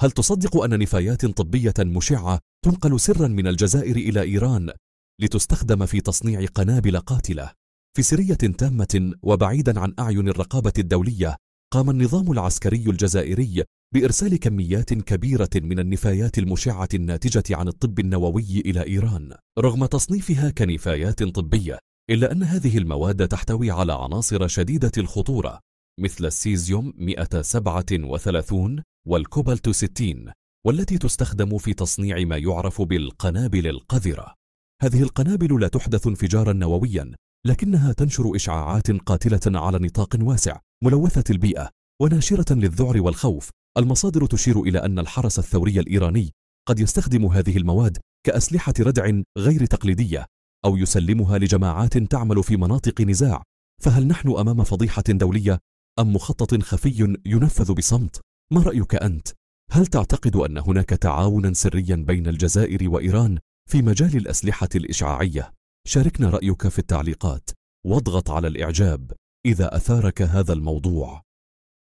هل تصدق أن نفايات طبية مشعة تنقل سرا من الجزائر إلى إيران لتستخدم في تصنيع قنابل قاتلة؟ في سرية تامة وبعيدا عن أعين الرقابة الدولية، قام النظام العسكري الجزائري بإرسال كميات كبيرة من النفايات المشعة الناتجة عن الطب النووي إلى إيران. رغم تصنيفها كنفايات طبية، إلا أن هذه المواد تحتوي على عناصر شديدة الخطورة مثل السيزيوم 137 والكوبالت 60، والتي تستخدم في تصنيع ما يعرف بالقنابل القذرة. هذه القنابل لا تحدث انفجارا نوويا، لكنها تنشر إشعاعات قاتلة على نطاق واسع، ملوثة البيئة وناشرة للذعر والخوف. المصادر تشير إلى أن الحرس الثوري الإيراني قد يستخدم هذه المواد كأسلحة ردع غير تقليدية، أو يسلمها لجماعات تعمل في مناطق نزاع. فهل نحن أمام فضيحة دولية أم مخطط خفي ينفذ بصمت؟ ما رأيك أنت؟ هل تعتقد أن هناك تعاونا سريا بين الجزائر وإيران في مجال الأسلحة الإشعاعية؟ شاركنا رأيك في التعليقات، واضغط على الإعجاب إذا أثارك هذا الموضوع.